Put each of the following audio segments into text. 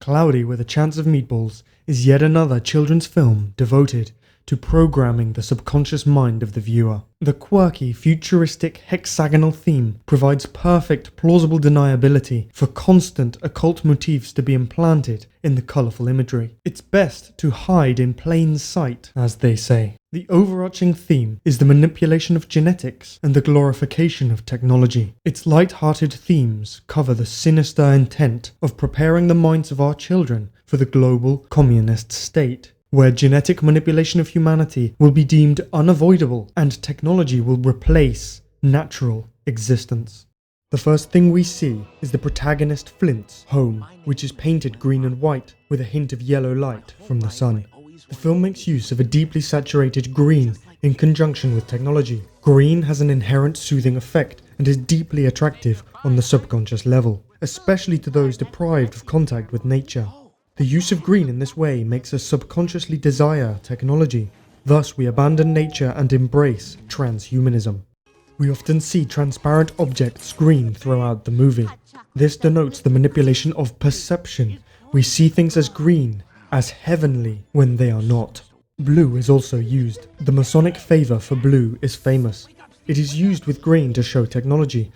Cloudy with a Chance of Meatballs is yet another children's film devoted to programming the subconscious mind of the viewer. The quirky, futuristic, hexagonal theme provides perfect, plausible deniability for constant occult motifs to be implanted in the colourful imagery. It's best to hide in plain sight, as they say. The overarching theme is the manipulation of genetics and the glorification of technology. Its light-hearted themes cover the sinister intent of preparing the minds of our children for the global communist state, where genetic manipulation of humanity will be deemed unavoidable and technology will replace natural existence. The first thing we see is the protagonist Flint's home, which is painted green and white with a hint of yellow light from the sun. The film makes use of a deeply saturated green in conjunction with technology. Green has an inherent soothing effect and is deeply attractive on the subconscious level, especially to those deprived of contact with nature. The use of green in this way makes us subconsciously desire technology. Thus, we abandon nature and embrace transhumanism. We often see transparent objects green throughout the movie. This denotes the manipulation of perception. We see things as green, as heavenly, when they are not. Blue is also used. The Masonic favor for blue is famous. It is used with green to show technology.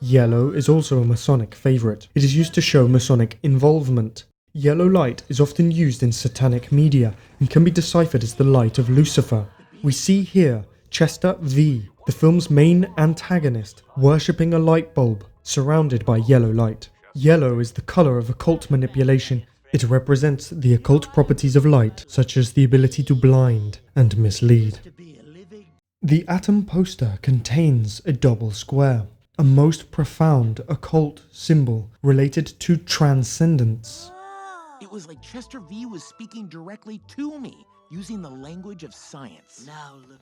Yellow is also a Masonic favorite. It is used to show Masonic involvement. Yellow light is often used in satanic media and can be deciphered as the light of Lucifer. We see here Chester V, the film's main antagonist, worshipping a light bulb surrounded by yellow light. Yellow is the color of occult manipulation. It represents the occult properties of light, such as the ability to blind and mislead. The atom poster contains a double square, a most profound occult symbol related to transcendence. It was like Chester V was speaking directly to me, using the language of science.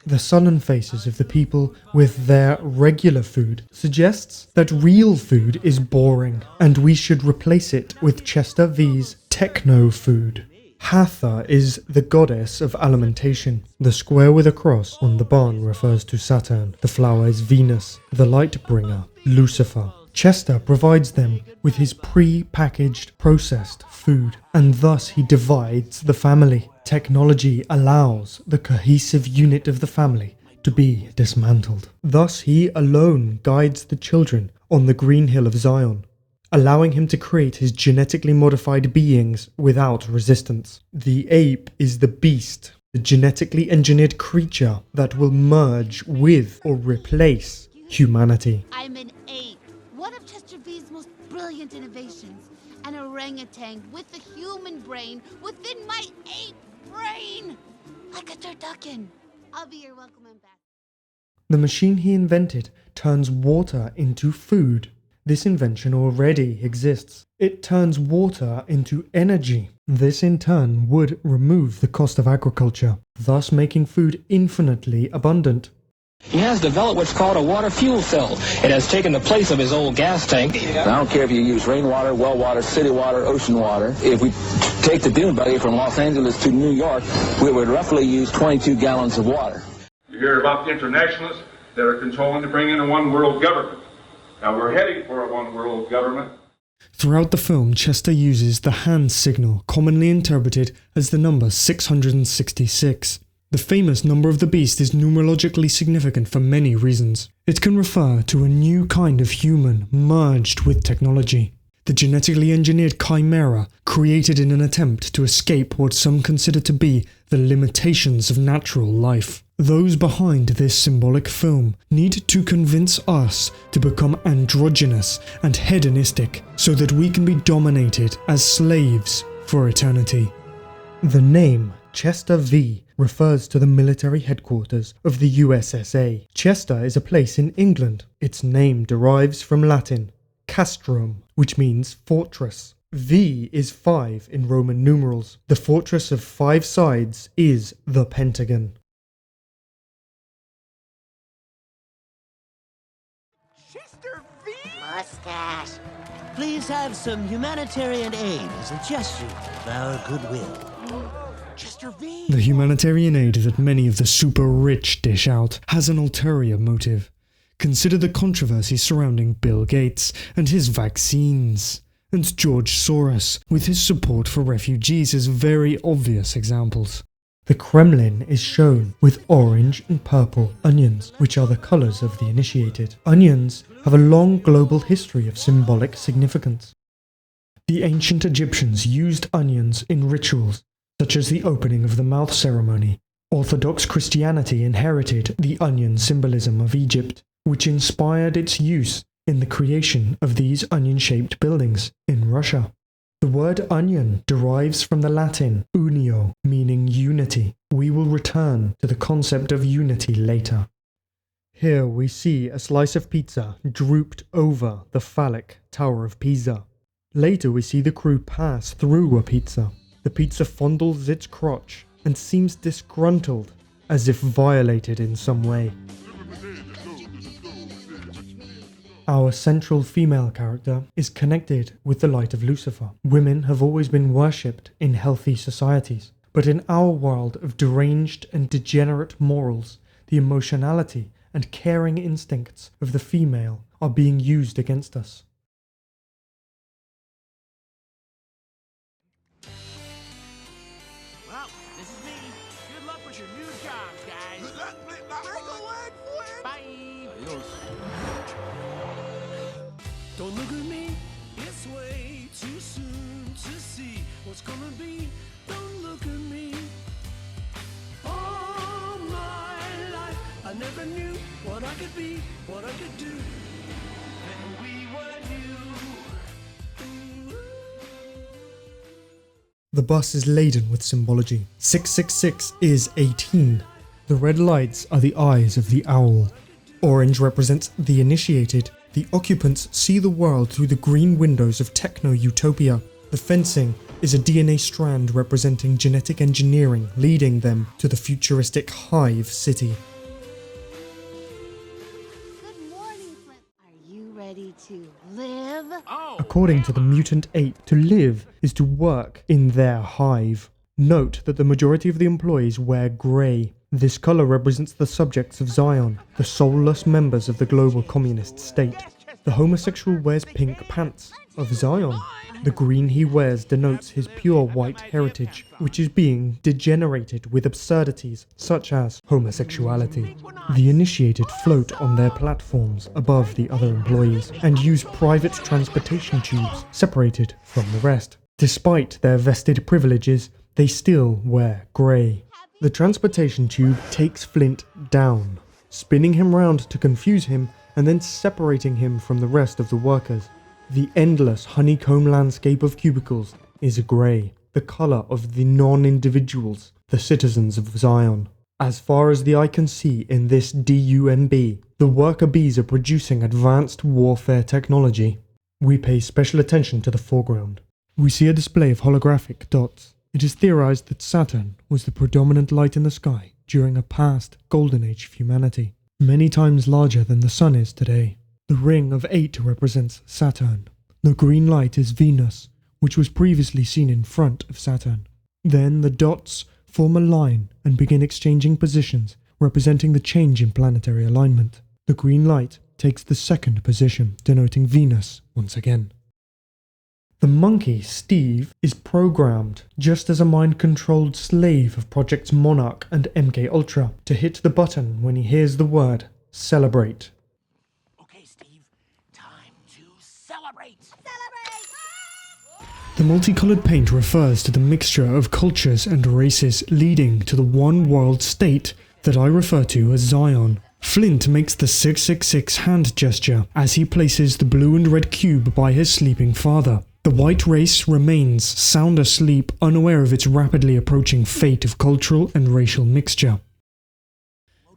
The sullen faces of the people with their regular food suggests that real food is boring, and we should replace it with Chester V's techno-food. Hathor is the goddess of alimentation. The square with a cross on the barn refers to Saturn. The flower is Venus, the light bringer, Lucifer. Chester provides them with his pre-packaged, processed food, and thus he divides the family. Technology allows the cohesive unit of the family to be dismantled. Thus he alone guides the children on the green hill of Zion, allowing him to create his genetically modified beings without resistance. The ape is the beast, the genetically engineered creature that will merge with or replace humanity. I'm an ape. One of Chester V's most brilliant innovations. An orangutan with a human brain within my ape brain. Like a turducken. I'll be your welcome ambassador. The machine he invented turns water into food. This invention already exists. It turns water into energy. This in turn would remove the cost of agriculture, thus making food infinitely abundant. He has developed what's called a water fuel cell. It has taken the place of his old gas tank. I don't care if you use rainwater, well water, city water, ocean water. If we take the dune buggy from Los Angeles to New York, we would roughly use 22 gallons of water. You hear about the internationalists that are controlling to bring in a one world government. Now we're heading for a one world government. Throughout the film, Chester uses the hand signal, commonly interpreted as the number 666. The famous number of the beast is numerologically significant for many reasons. It can refer to a new kind of human merged with technology. The genetically engineered chimera created in an attempt to escape what some consider to be the limitations of natural life. Those behind this symbolic film need to convince us to become androgynous and hedonistic so that we can be dominated as slaves for eternity. The name Chester V refers to the military headquarters of the USSA. Chester is a place in England. Its name derives from Latin, castrum, which means fortress. V is 5 in Roman numerals. The fortress of 5 sides is the Pentagon. Chester V? Mustache. Please have some humanitarian aid as a gesture of our goodwill. Chester V? The humanitarian aid that many of the super rich dish out has an ulterior motive. Consider the controversy surrounding Bill Gates and his vaccines. and George Soros, with his support for refugees as very obvious examples. The Kremlin is shown with orange and purple onions, which are the colours of the initiated. Onions have a long global history of symbolic significance. The ancient Egyptians used onions in rituals, such as the opening of the mouth ceremony. Orthodox Christianity inherited the onion symbolism of Egypt, which inspired its use in the creation of these onion-shaped buildings in Russia. The word onion derives from the Latin unio, meaning unity. We will return to the concept of unity later. Here we see a slice of pizza drooped over the phallic Tower of Pisa. Later we see the crew pass through a pizza. The pizza fondles its crotch and seems disgruntled, as if violated in some way. Our central female character is connected with the light of Lucifer. Women have always been worshipped in healthy societies, but in our world of deranged and degenerate morals, the emotionality and caring instincts of the female are being used against us. Well, this is me. Good luck with your new jobs, guys. Bye. Don't look at me. It's way too soon to see what's gonna be. Don't look at me. All my life, I never knew what I could be, what I could do. When we were new. The bus is laden with symbology. 666 is 18. The red lights are the eyes of the owl. Orange represents the initiated. The occupants see the world through the green windows of techno-utopia. The fencing is a DNA strand representing genetic engineering, leading them to the futuristic hive city. Good morning, Flint. Are you ready to live? According to the mutant ape, to live is to work in their hive. Note that the majority of the employees wear grey. This colour represents the subjects of Zion, the soulless members of the global communist state. The homosexual wears pink pants of Zion. The green he wears denotes his pure white heritage, which is being degenerated with absurdities such as homosexuality. The initiated float on their platforms above the other employees and use private transportation tubes separated from the rest. Despite their vested privileges, they still wear grey. The transportation tube takes Flint down, spinning him round to confuse him and then separating him from the rest of the workers. The endless honeycomb landscape of cubicles is grey, the colour of the non-individuals, the citizens of Zion. As far as the eye can see in this DUNB, the worker bees are producing advanced warfare technology. We pay special attention to the foreground. We see a display of holographic dots. It is theorized that Saturn was the predominant light in the sky during a past golden age of humanity, many times larger than the Sun is today. The ring of 8 represents Saturn. The green light is Venus, which was previously seen in front of Saturn. Then the dots form a line and begin exchanging positions, representing the change in planetary alignment. The green light takes the second position, denoting Venus once again. The monkey, Steve, is programmed, just as a mind-controlled slave of Project Monarch and MK Ultra, to hit the button when he hears the word celebrate. Okay, Steve, time to celebrate. The multicolored paint refers to the mixture of cultures and races leading to the one world state that I refer to as Zion. Flint makes the 666 hand gesture as he places the blue and red cube by his sleeping father. The white race remains sound asleep, unaware of its rapidly approaching fate of cultural and racial mixture.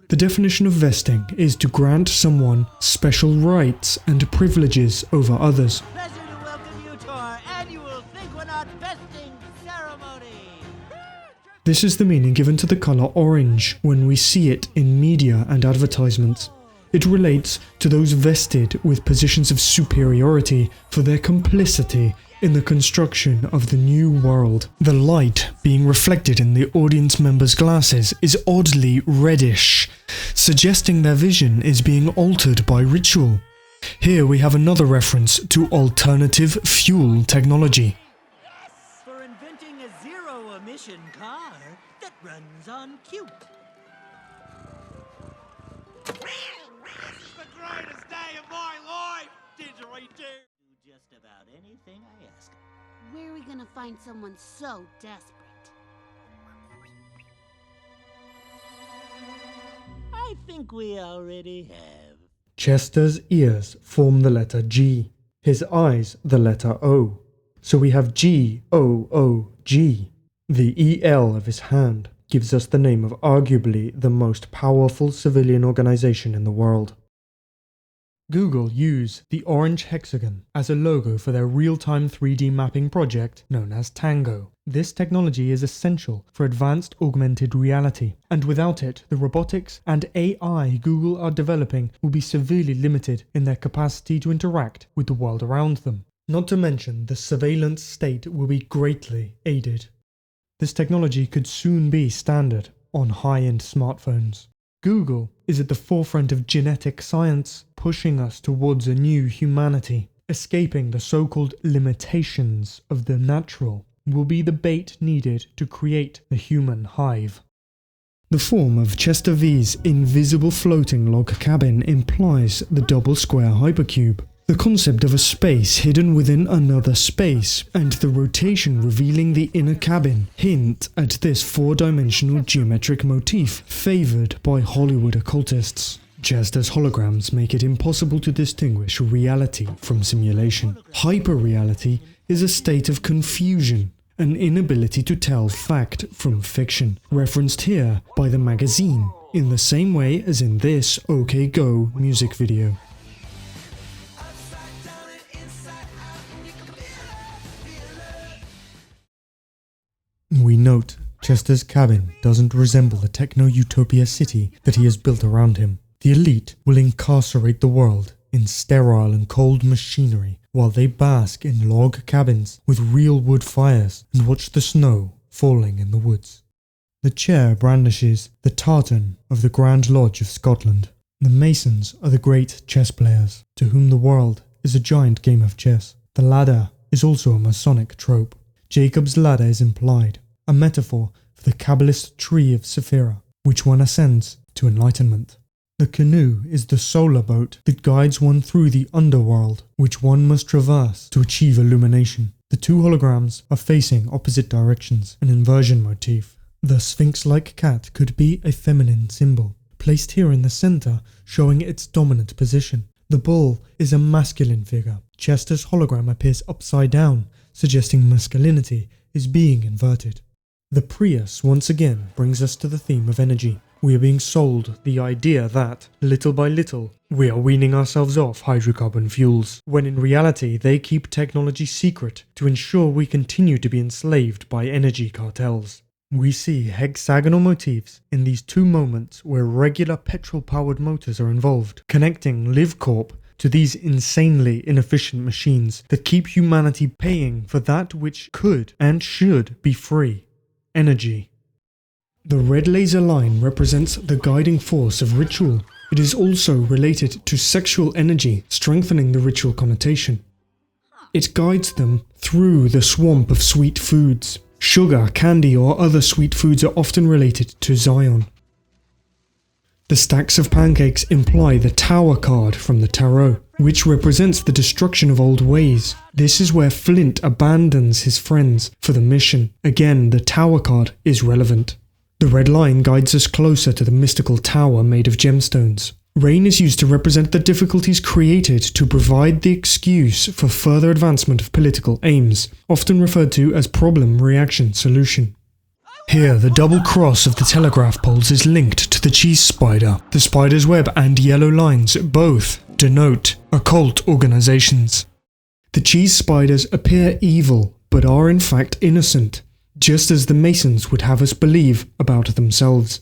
The definition of vesting is to grant someone special rights and privileges over others. Pleasure to welcome you to our annual Think We're Not Vesting ceremony. This is the meaning given to the colour orange when we see it in media and advertisements. It relates to those vested with positions of superiority for their complicity in the construction of the new world. The light being reflected in the audience members' glasses is oddly reddish, suggesting their vision is being altered by ritual. Here we have another reference to alternative fuel technology. For inventing a zero-emission car that runs on cute. This is the greatest day of my life, didgeridoo. Do just about anything I ask. Where are we gonna find someone so desperate? I think we already have. Chester's ears form the letter G, his eyes the letter O. So we have G-O-O-G. The EL of his hand gives us the name of arguably the most powerful civilian organization in the world. Google use the orange hexagon as a logo for their real-time 3D mapping project known as Tango. This technology is essential for advanced augmented reality, and without it, the robotics and AI Google are developing will be severely limited in their capacity to interact with the world around them. Not to mention, the surveillance state will be greatly aided. This technology could soon be standard on high-end smartphones. Google is at the forefront of genetic science, pushing us towards a new humanity. Escaping the so-called limitations of the natural will be the bait needed to create the human hive. The form of Chester V's invisible floating log cabin implies the double square hypercube. The concept of a space hidden within another space, and the rotation revealing the inner cabin, hint at this four-dimensional geometric motif favoured by Hollywood occultists. Chester's holograms make it impossible to distinguish reality from simulation. Hyperreality is a state of confusion, an inability to tell fact from fiction, referenced here by the magazine, in the same way as in this OK Go music video. We note Chester's cabin doesn't resemble the techno-utopia city that he has built around him. The elite will incarcerate the world in sterile and cold machinery while they bask in log cabins with real wood fires and watch the snow falling in the woods. The chair brandishes the tartan of the Grand Lodge of Scotland. The Masons are the great chess players, to whom the world is a giant game of chess. The ladder is also a Masonic trope. Jacob's ladder is implied, a metaphor for the Kabbalist tree of Sephira, which one ascends to enlightenment. The canoe is the solar boat that guides one through the underworld, which one must traverse to achieve illumination. The two holograms are facing opposite directions, an inversion motif. The sphinx-like cat could be a feminine symbol, placed here in the center, showing its dominant position. The bull is a masculine figure. Chester's hologram appears upside down, suggesting masculinity is being inverted. The Prius once again brings us to the theme of energy. We are being sold the idea that, little by little, we are weaning ourselves off hydrocarbon fuels, when in reality they keep technology secret to ensure we continue to be enslaved by energy cartels. We see hexagonal motifs in these two moments where regular petrol-powered motors are involved, connecting LiveCorp to these insanely inefficient machines that keep humanity paying for that which could and should be free: energy. The red laser line represents the guiding force of ritual. It is also related to sexual energy, strengthening the ritual connotation. It guides them through the swamp of sweet foods. Sugar, candy, or other sweet foods are often related to Zion. The stacks of pancakes imply the Tower card from the Tarot, which represents the destruction of old ways. This is where Flint abandons his friends for the mission. Again, the Tower card is relevant. The red line guides us closer to the mystical tower made of gemstones. Rain is used to represent the difficulties created to provide the excuse for further advancement of political aims, often referred to as problem, reaction, solution. Here, the double cross of the telegraph poles is linked to the cheese spider. The spider's web and yellow lines both denote occult organizations. The cheese spiders appear evil, but are in fact innocent, just as the Masons would have us believe about themselves.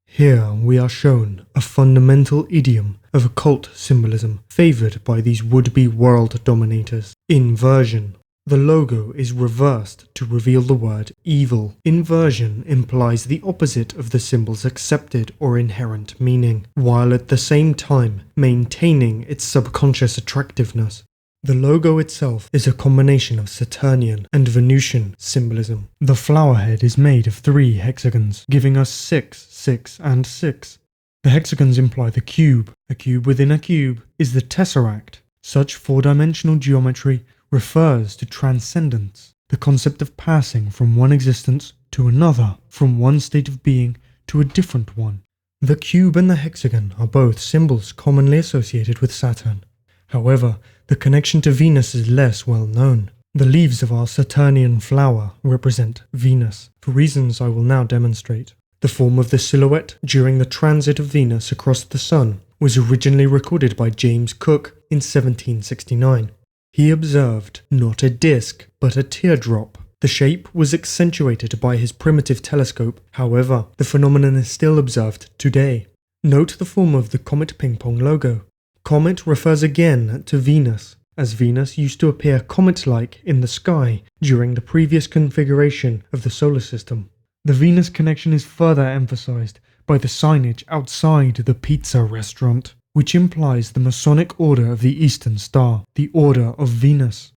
Here we are shown a fundamental idiom of occult symbolism favoured by these would-be world dominators: inversion. The logo is reversed to reveal the word evil. Inversion implies the opposite of the symbol's accepted or inherent meaning, while at the same time maintaining its subconscious attractiveness. The logo itself is a combination of Saturnian and Venusian symbolism. The flower head is made of 3 hexagons, giving us 6, 6, and 6. The hexagons imply the cube. A cube within a cube is the tesseract. Such 4-dimensional geometry refers to transcendence, the concept of passing from one existence to another, from one state of being to a different one. The cube and the hexagon are both symbols commonly associated with Saturn. However, the connection to Venus is less well known. The leaves of our Saturnian flower represent Venus, for reasons I will now demonstrate. The form of the silhouette during the transit of Venus across the Sun was originally recorded by James Cook in 1769. He observed not a disk, but a teardrop. The shape was accentuated by his primitive telescope, however, the phenomenon is still observed today. Note the form of the Comet Ping Pong logo. Comet refers again to Venus, as Venus used to appear comet-like in the sky during the previous configuration of the solar system. The Venus connection is further emphasized by the signage outside the pizza restaurant, which implies the Masonic Order of the Eastern Star, the Order of Venus.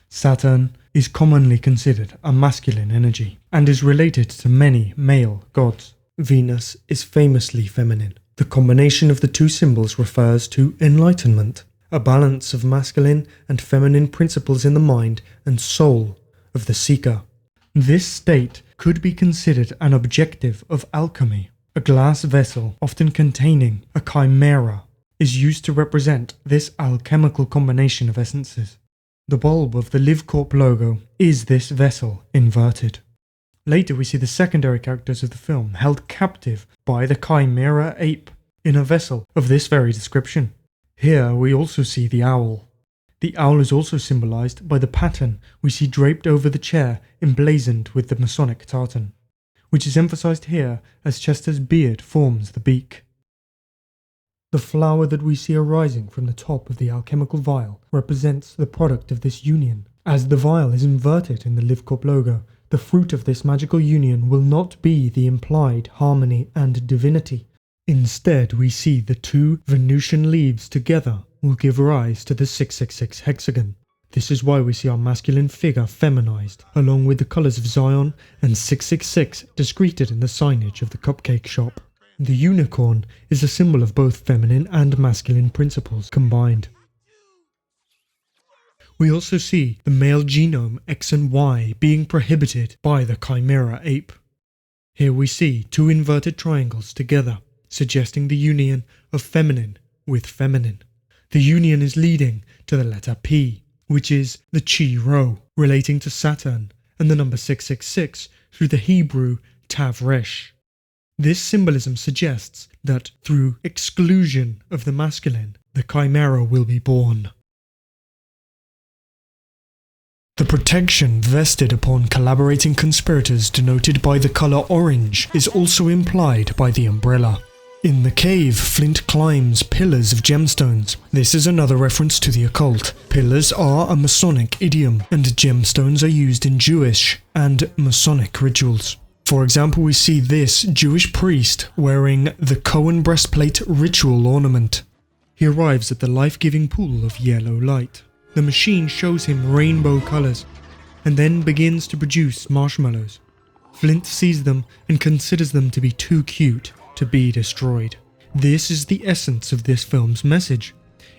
Saturn is commonly considered a masculine energy, and is related to many male gods. Venus is famously feminine. The combination of the two symbols refers to enlightenment, a balance of masculine and feminine principles in the mind and soul of the seeker. This state could be considered an objective of alchemy. A glass vessel, often containing a chimera, is used to represent this alchemical combination of essences. The bulb of the LiveCorp logo is this vessel inverted. Later we see the secondary characters of the film held captive by the chimera ape in a vessel of this very description. Here we also see the owl. The owl is also symbolized by the pattern we see draped over the chair emblazoned with the Masonic tartan, which is emphasized here as Chester's beard forms the beak. The flower that we see arising from the top of the alchemical vial represents the product of this union. As the vial is inverted in the LiveCorp logo, the fruit of this magical union will not be the implied harmony and divinity. Instead, we see the 2 Venusian leaves together will give rise to the 666 hexagon. This is why we see our masculine figure feminized, along with the colors of Zion and 666 discreted in the signage of the cupcake shop. The unicorn is a symbol of both feminine and masculine principles combined. We also see the male genome X and Y being prohibited by the chimera ape. Here we see 2 inverted triangles together, suggesting the union of feminine with feminine. The union is leading to the letter P, which is the Chi Rho, relating to Saturn, and the number 666 through the Hebrew Tav Resh. This symbolism suggests that through exclusion of the masculine, the chimera will be born. The protection vested upon collaborating conspirators denoted by the colour orange is also implied by the umbrella. In the cave, Flint climbs pillars of gemstones. This is another reference to the occult. Pillars are a Masonic idiom, and gemstones are used in Jewish and Masonic rituals. For example, we see this Jewish priest wearing the Cohen breastplate ritual ornament. He arrives at the life-giving pool of yellow light. The machine shows him rainbow colours, and then begins to produce marshmallows. Flint sees them and considers them to be too cute to be destroyed. This is the essence of this film's message.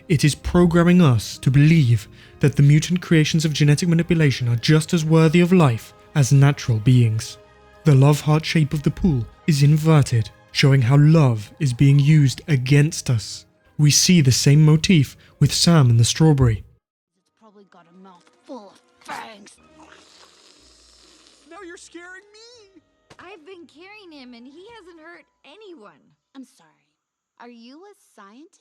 It is programming us to believe that the mutant creations of genetic manipulation are just as worthy of life as natural beings. The love heart shape of the pool is inverted, showing how love is being used against us. We see the same motif with Sam and the strawberry. It's probably got a mouth full of fangs. Now you're scaring me. I've been carrying him and he hasn't hurt anyone. I'm sorry. Are you a scientist?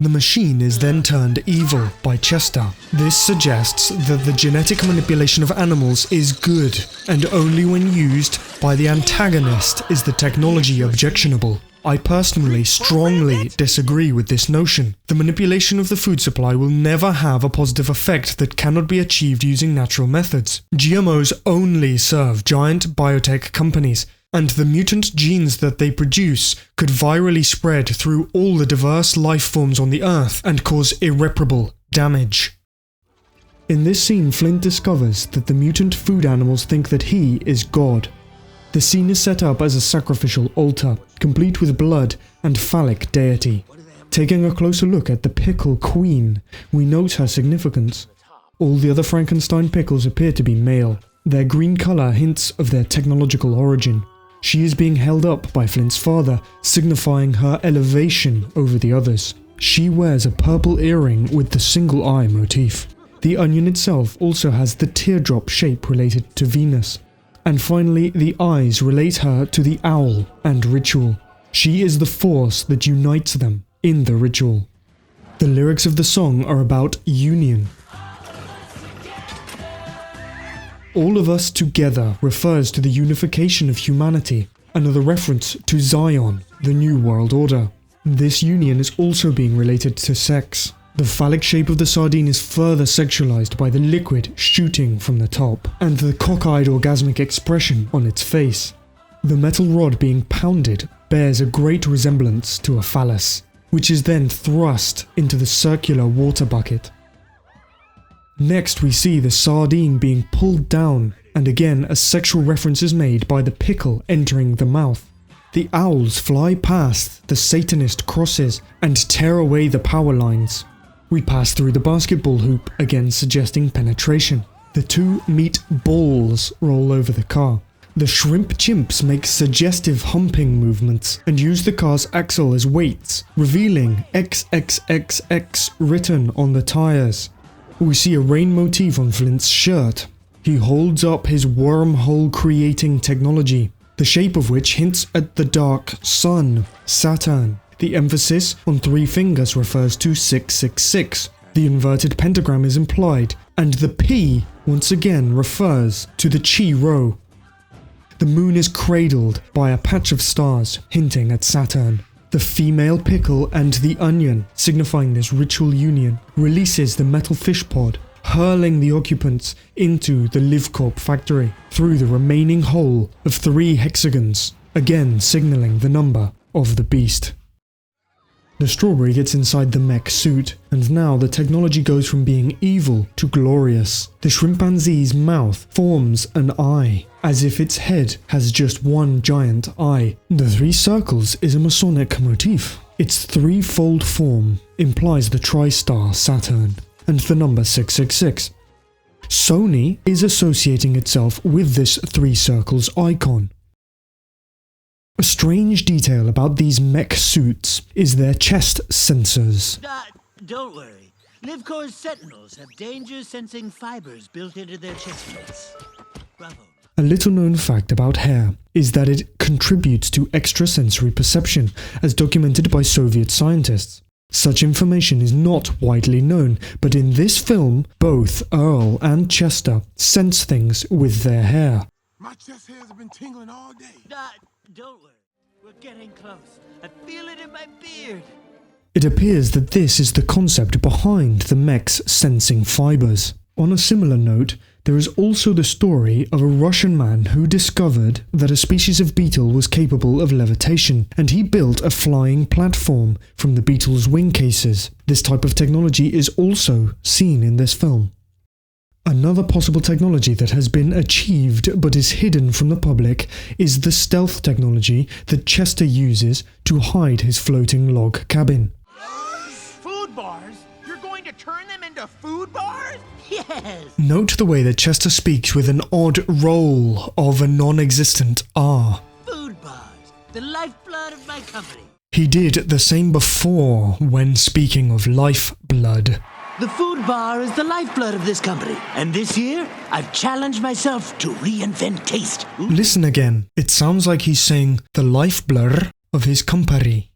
The machine is then turned evil by Chester. This suggests that the genetic manipulation of animals is good, and only when used by the antagonist is the technology objectionable. I personally strongly disagree with this notion. The manipulation of the food supply will never have a positive effect that cannot be achieved using natural methods. GMOs only serve giant biotech companies, and the mutant genes that they produce could virally spread through all the diverse life forms on the Earth and cause irreparable damage. In this scene, Flint discovers that the mutant food animals think that he is God. The scene is set up as a sacrificial altar, complete with blood and phallic deity. Taking a closer look at the pickle queen, we note her significance. All the other Frankenstein pickles appear to be male. Their green color hints of their technological origin. She is being held up by Flint's father, signifying her elevation over the others. She wears a purple earring with the single eye motif. The onion itself also has the teardrop shape related to Venus. And finally, the eyes relate her to the owl and ritual. She is the force that unites them in the ritual. The lyrics of the song are about union. All of us together refers to the unification of humanity, another reference to Zion, the New World Order. This union is also being related to sex. The phallic shape of the sardine is further sexualized by the liquid shooting from the top, and the cockeyed orgasmic expression on its face. The metal rod being pounded bears a great resemblance to a phallus, which is then thrust into the circular water bucket. Next we see the sardine being pulled down, and again a sexual reference is made by the pickle entering the mouth. The owls fly past the Satanist crosses and tear away the power lines. We pass through the basketball hoop, again suggesting penetration. The two meatballs roll over the car. The shrimp chimps make suggestive humping movements and use the car's axle as weights, revealing XXXX written on the tires. We see a rain motif on Flint's shirt. He holds up his wormhole creating technology, the shape of which hints at the dark sun, Saturn. The emphasis on 3 fingers refers to 666. The inverted pentagram is implied, and the P once again refers to the Chi Rho. The moon is cradled by a patch of stars, hinting at Saturn. The female pickle and the onion, signifying this ritual union, releases the metal fish pod, hurling the occupants into the LiveCorp factory through the remaining hole of 3 hexagons, again signaling the number of the beast. The strawberry gets inside the mech suit, and now the technology goes from being evil to glorious. The chimpanzee's mouth forms an eye, as if its head has just one giant eye. The 3 circles is a Masonic motif. Its threefold form implies the tri-star Saturn, and the number 666. Sony is associating itself with this 3 circles icon. A strange detail about these mech suits is their chest sensors. Don't worry. LiveCore's Sentinels have danger-sensing fibers built into their chest plates. Bravo. A little known fact about hair is that it contributes to extrasensory perception, as documented by Soviet scientists. Such information is not widely known, but in this film, both Earl and Chester sense things with their hair. My chest hairs have been tingling all day. Don't worry. We're getting close. I feel it in my beard. It appears that this is the concept behind the mech's sensing fibers. On a similar note, there is also the story of a Russian man who discovered that a species of beetle was capable of levitation, and he built a flying platform from the beetle's wing cases. This type of technology is also seen in this film. Another possible technology that has been achieved but is hidden from the public is the stealth technology that Chester uses to hide his floating log cabin. Food bars? You're going to turn them into food bars? Yes! Note the way that Chester speaks with an odd roll of a non-existent R. Food bars, the lifeblood of my company. He did the same before when speaking of lifeblood. The food bar is the lifeblood of this company, and this year, I've challenged myself to reinvent taste. Listen again. It sounds like he's saying the lifeblood of his company.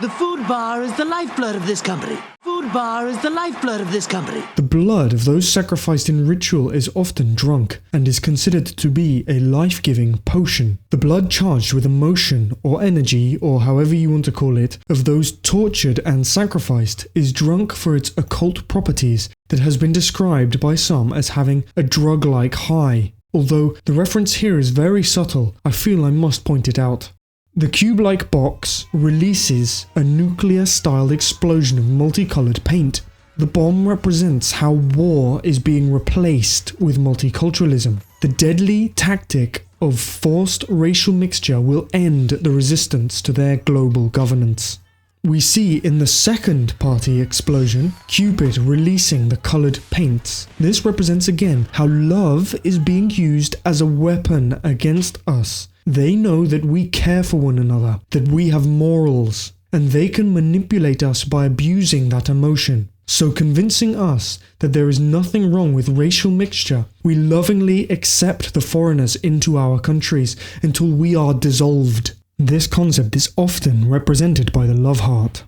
The food bar is the lifeblood of this company. Food bar is the lifeblood of this company. The blood of those sacrificed in ritual is often drunk and is considered to be a life-giving potion. The blood charged with emotion or energy, or however you want to call it, of those tortured and sacrificed is drunk for its occult properties that has been described by some as having a drug-like high. Although the reference here is very subtle, I feel I must point it out. The cube-like box releases a nuclear-style explosion of multicolored paint. The bomb represents how war is being replaced with multiculturalism. The deadly tactic of forced racial mixture will end the resistance to their global governance. We see in the second party explosion, Cupid releasing the coloured paints. This represents again how love is being used as a weapon against us. They know that we care for one another, that we have morals, and they can manipulate us by abusing that emotion. So convincing us that there is nothing wrong with racial mixture, we lovingly accept the foreigners into our countries until we are dissolved. This concept is often represented by the love heart.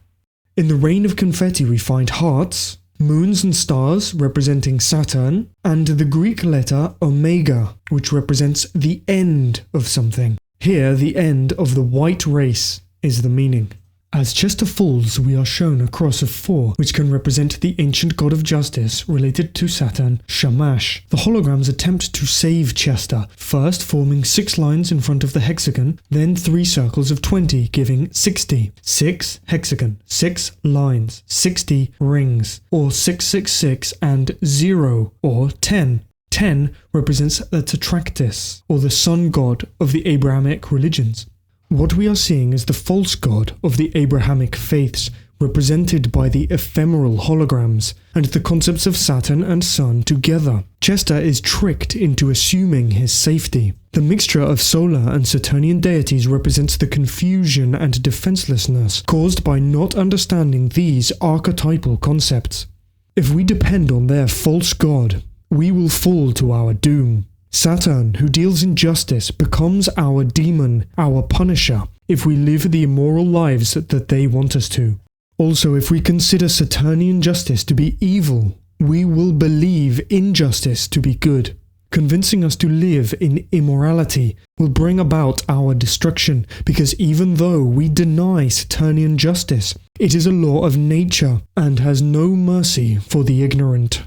In the rain of confetti we find hearts, moons and stars representing Saturn, and the Greek letter omega, which represents the end of something. Here, the end of the white race is the meaning. As Chester falls, we are shown a cross of 4, which can represent the ancient god of justice related to Saturn, Shamash. The holograms attempt to save Chester, first forming 6 lines in front of the hexagon, then 3 circles of 20, giving 60. 6 hexagon, 6 lines, 60 rings, or 666 and 0, or 10. 10 represents the Tetractys, or the sun god of the Abrahamic religions. What we are seeing is the false god of the Abrahamic faiths, represented by the ephemeral holograms, and the concepts of Saturn and Sun together. Chester is tricked into assuming his safety. The mixture of solar and Saturnian deities represents the confusion and defenselessness caused by not understanding these archetypal concepts. If we depend on their false god, we will fall to our doom. Saturn, who deals in justice, becomes our demon, our punisher, if we live the immoral lives that they want us to. Also, if we consider Saturnian justice to be evil, we will believe injustice to be good. Convincing us to live in immorality will bring about our destruction, because even though we deny Saturnian justice, it is a law of nature and has no mercy for the ignorant.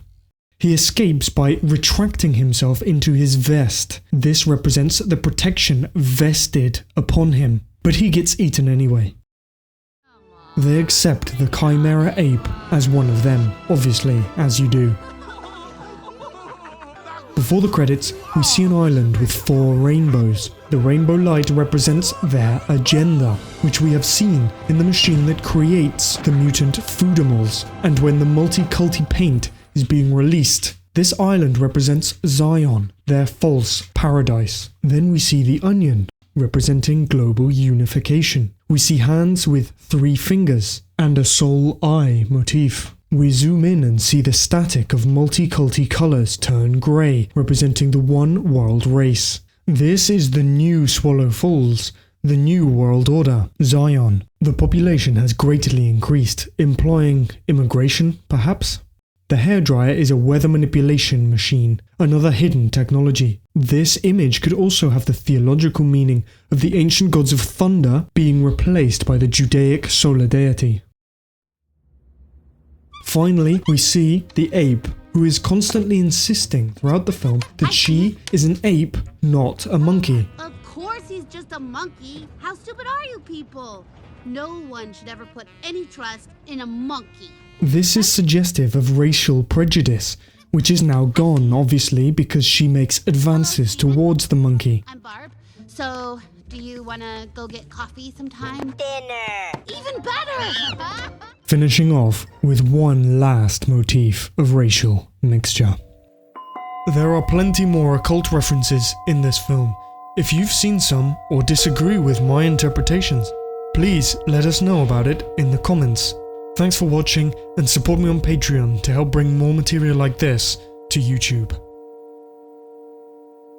He escapes by retracting himself into his vest. This represents the protection vested upon him, but he gets eaten anyway. They accept the Chimera ape as one of them, obviously, as you do. Before the credits, we see an island with 4 rainbows. The rainbow light represents their agenda, which we have seen in the machine that creates the mutant foodimals, and when the multi-culti paint is being released. This island represents Zion, their false paradise. Then we see the onion, representing global unification. We see hands with 3 fingers, and a soul eye motif. We zoom in and see the static of multi-culti colours turn grey, representing the one world race. This is the new Swallow Falls, the new world order, Zion. The population has greatly increased, implying immigration, perhaps? The hairdryer is a weather manipulation machine, another hidden technology. This image could also have the theological meaning of the ancient gods of thunder being replaced by the Judaic solar deity. Finally, we see the ape, who is constantly insisting throughout the film that she is an ape, not a monkey. Of course he's just a monkey. How stupid are you people? No one should ever put any trust in a monkey. This is suggestive of racial prejudice, which is now gone, obviously, because she makes advances towards the monkey. I'm Barb. So, do you want to go get coffee sometime? Dinner! Even better! Finishing off with one last motif of racial mixture. There are plenty more occult references in this film. If you've seen some or disagree with my interpretations, please let us know about it in the comments. Thanks for watching, and support me on Patreon to help bring more material like this to YouTube.